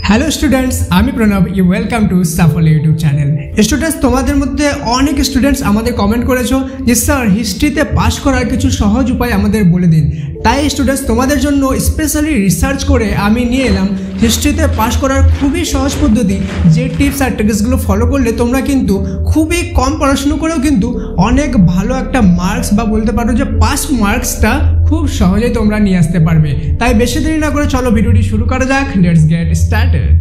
Hello students, আমি Pranab. You welcome to Safal YouTube channel. Students, তোমাদের মধ্যে অনেক স্টুডেন্টস আমাদের কমেন্ট করেছো যে স্যার হিস্ট্রিতে পাস করার কিছু সহজ উপায় আমাদের বলে দিন। তাই স্টুডেন্টস, তোমাদের জন্য স্পেশালি রিসার্চ করে আমি নিয়ে এলাম হিস্ট্রিতে পাস করার খুবই সহজ পদ্ধতি, যে টিপস আর ট্রিক্সগুলো ফলো করলে তোমরা কিন্তু খুবই কম পড়াশুনো করেও কিন্তু অনেক ভালো একটা মার্কস বা বলতে পারো যে পাস মার্কসটা খুব সহজেই তোমরা নিয়ে আসতে পারবে। তাই বেশি দেরি না করে চলো ভিডিওটি শুরু করা যাক। Let's get started.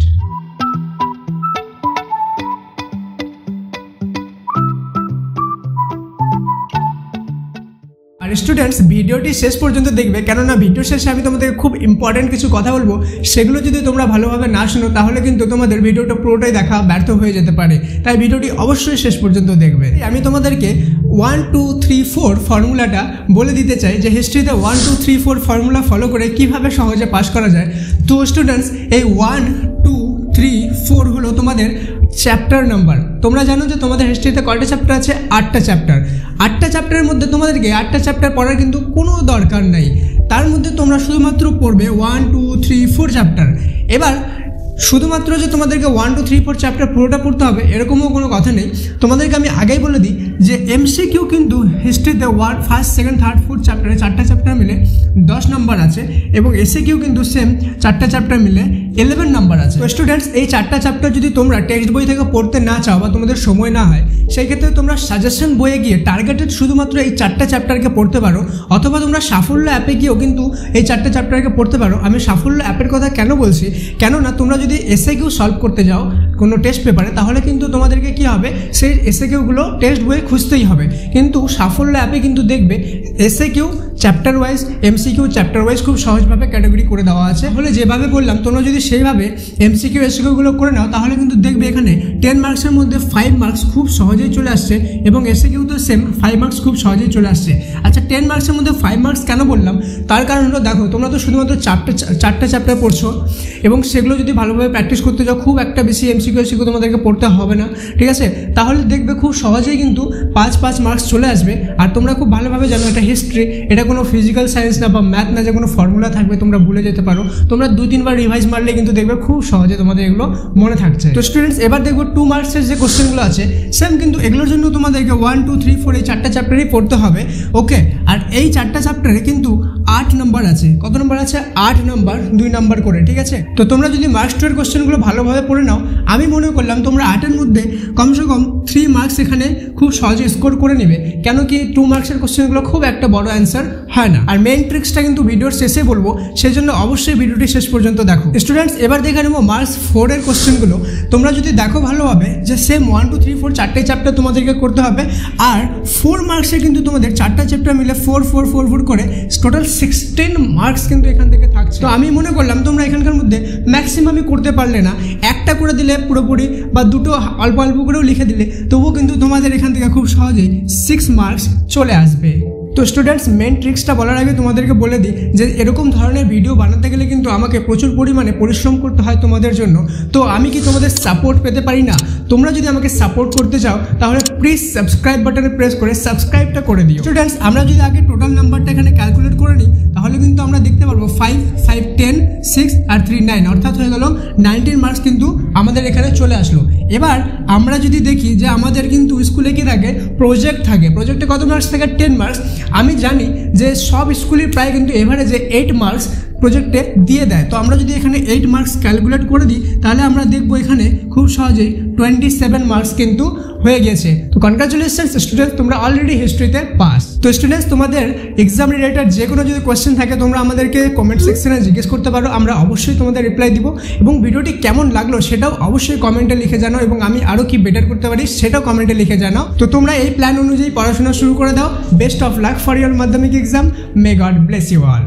আর স্টুডেন্টস, ভিডিওটি শেষ পর্যন্ত দেখবে, কেননা ভিডিও শেষে আমি তোমাদের খুব ইম্পর্টেন্ট কিছু কথা বলবো। সেগুলো যদি তোমরা ভালোভাবে না শোনো তাহলে কিন্তু তোমাদের ভিডিওটা পুরোটাই দেখা ব্যর্থ হয়ে যেতে পারে। তাই ভিডিওটি অবশ্যই শেষ পর্যন্ত দেখবে। আমি তোমাদেরকে 1 2 3 4 ফর্মুলাটা বলে দিতে চাই, যে হিস্ট্রিতে 1 2 3 4 ফর্মুলা ফলো করে কিভাবে সহজে পাস করা যায়। তো স্টুডেন্টস, এই 1 2 3 4 হলো তোমাদের চ্যাপ্টার নাম্বার। তোমরা জানো যে তোমাদের হিস্ট্রিতে কয়টা চ্যাপ্টার আছে? 8টা চ্যাপ্টার। 8টা চ্যাপ্টারের মধ্যে তোমাদেরকে 8টা চ্যাপ্টার পড়ার কিন্তু কোনো দরকার নেই। তার মধ্যে তোমরা শুধুমাত্র পড়বে 1 2 3 4 চ্যাপ্টার। এবার শুধুমাত্র যে তোমাদেরকে 1 2 3 4 চ্যাপ্টার পুরোটা পড়তে হবে এরকমও কোনো কথা নেই। তোমাদেরকে আমি আগেই বলে দিই যে এমসিকিউ কিন্তু হিস্ট্রিতে 1 ফার্স্ট সেকেন্ড থার্ড ফোর্থ চ্যাপ্টারে 4টা চ্যাপ্টার মিলে 10 নম্বর আছে, এবং এসিকিউ কিন্তু সেম 4টা চ্যাপ্টার মিলে 11 নাম্বার আছে। তো স্টুডেন্টস, এই 4টা চ্যাপ্টার যদি তোমরা টেক্সট বই থেকে পড়তে না চাও বা তোমাদের সময় না হয়, সেই ক্ষেত্রে তোমরা সাজেশন বইয়ে গিয়ে টার্গেটেড শুধুমাত্র এই 4টা চ্যাপ্টারকে পড়তে পারো, অথবা তোমরা সাফল্য অ্যাপে গিয়েও কিন্তু এই 4টা চ্যাপ্টারকে পড়তে পারো। আমি সাফল্য অ্যাপের কথা কেন বলছি, কেননা তোমরা যদি এসএকিউ সলভ করতে যাও কোনো টেস্ট পেপারে, তাহলে কিন্তু তোমাদেরকে কী হবে, সেই এসএকিউগুলো টেক্সট বইয়ে খুঁজতেই হবে। কিন্তু সাফল্য অ্যাপে কিন্তু দেখবে SAQ chapter wise, MCQ chapter wise খুব সহজভাবে ক্যাটাগরি করে দেওয়া আছে। তাহলে যেভাবে বললাম, তোমরা যদি সেইভাবে এমসিকিউ এসএকিউগুলো করে নাও, তাহলে কিন্তু দেখবে এখানে 10 মার্কসের মধ্যে 5 মার্কস খুব সহজেই চলে আসছে, এবং এসএকিউ তো সেম 5 মার্কস খুব সহজেই চলে আসছে। আচ্ছা, 10 মার্কসের মধ্যে 5 মার্কস কেন বললাম? তার কারণ হলো, দেখো তোমরা তো শুধুমাত্র 4টা চ্যাপ্টার পড়ছো, এবং সেগুলো যদি ভালোভাবে প্র্যাকটিস করতে যাও খুব একটা বেশি এমসিকিউ এসএকিউ তোমাদেরকে পড়তে হবে না, ঠিক আছে? তাহলে দেখবে খুব সহজেই কিন্তু 5 মার্কস চলে আসবে। আর তোমরা খুব ভালোভাবে জানো এটা হিস্ট্রি, এটা কোনো ফিজিক্যাল সায়েন্স না বা ম্যাথ না যে কোনো ফর্মুলা থাকবে তোমরা ভুলে যেতে পারো। তোমরা 2-3 বার রিভাইজ মারলে কিন্তু দেখবে খুব সহজে তোমাদের এগুলো মনে থাকছে। তো স্টুডেন্টস, এবার দেখবো 2 মার্কসের যে কোশ্চেনগুলো আছে সেম কিন্তু এগুলোর জন্য তোমাদেরকে 1 2 3 4 এই 4টা চ্যাপ্টারই পড়তে হবে, ওকে? আর এই 4টা চ্যাপ্টারে কিন্তু 8 নম্বর আছে। কত নম্বর আছে? 8 নম্বর, 2 নম্বর করে, ঠিক আছে? তো তোমরা যদি মার্কস 2 এর কোশ্চেনগুলো ভালোভাবে পড়ে নাও, আমি মনে করলাম তোমরা 8-এর মধ্যে কমসে কম 3 মার্কস এখানে খুব সহজে স্কোর করে নেবে। কেন কি 2 মার্কসের কোশ্চেনগুলো খুব একটা বড় অ্যান্সার হয় না। আর মেইন ট্রিক্সটা কিন্তু ভিডিওর শেষে বলবো, সেই জন্য অবশ্যই ভিডিওটি শেষ পর্যন্ত দেখো। স্টুডেন্টস, এবার দেখে নেবো মার্কস 4 এর কোশ্চেনগুলো। তোমরা যদি দেখো ভালোভাবে যে সেম 1 2 3 4 4টে চ্যাপ্টার তোমাদেরকে করতে হবে, আর 4 মার্কসে কিন্তু তোমাদের 4টা চ্যাপ্টার মিলে 4 4 4 4 করে টোটাল 16 মার্কস কিন্তু এখান থেকে থাকছে। তো আমি মনে করলাম তোমরা এখানকার মধ্যে ম্যাক্সিমামই করতে পারলে না, একটা করে দিলে পুরোপুরি বা দুটো অল্প অল্প করেও লিখে দিলে তবুও কিন্তু তোমাদের এখান থেকে খুব সহজেই 6 মার্কস চলে আসবে। তো স্টুডেন্টস, মেন ট্রিক্সটা বলার আগে তোমাদেরকে বলে দিই যে এরকম ধরনের ভিডিও বানাতে গেলে কিন্তু আমাকে প্রচুর পরিমাণে পরিশ্রম করতে হয় তোমাদের জন্য। তো আমি কি তোমাদের সাপোর্ট পেতে পারি না? তোমরা যদি আমাকে সাপোর্ট করতে চাও তাহলে প্লিজ সাবস্ক্রাইব বাটনে প্রেস করে সাবস্ক্রাইবটা করে দিও। স্টুডেন্টস, আমরা যদি আগে টোটাল নাম্বারটা এখানে ক্যালকুলেট করে নিই, তাহলে কিন্তু আমরা দেখতে পারবো 5 5 10 6 আর 3 9, অর্থাৎ হয়ে গেল 19 মার্কস কিন্তু আমাদের এখানে চলে আসলো। এবার আমরা যদি দেখি যে আমাদের কিন্তু স্কুলে কি থাকে, প্রজেক্ট থাকে। প্রজেক্টে কত মার্কস থাকে? 10 মার্কস। আমি জানি যে সব স্কুলে প্রায় কিন্তু এভারেজে 8 মার্কস প্রজেক্টে দিয়ে দেয়। তো আমরা যদি এখানে 8 মার্কস ক্যালকুলেট করে দিই, তাহলে আমরা দেখবো এখানে খুব সহজেই 27 মার্কস কিন্তু হয়ে গেছে। তো কনগ্রাচুলেশনস স্টুডেন্টস, তোমরা অলরেডি হিস্ট্রিতে পাস। তো স্টুডেন্টস, তোমাদের এক্সাম রিলেটেড যে কোনো যদি কোয়েশ্চেন থাকে তোমরা আমাদেরকে কমেন্ট সেকশনে জিজ্ঞেস করতে পারো, আমরা অবশ্যই তোমাদের রিপ্লাই দিব। এবং ভিডিওটি কেমন লাগলো সেটাও অবশ্যই কমেন্টে লিখে জানাও, এবং আমি আরও কি বেটার করতে পারি সেটাও কমেন্টে লিখে জানাও। তো তোমরা এই প্ল্যান অনুযায়ী পড়াশোনা শুরু করে দাও। Best of luck for your Madhyamik exam. May God bless you all.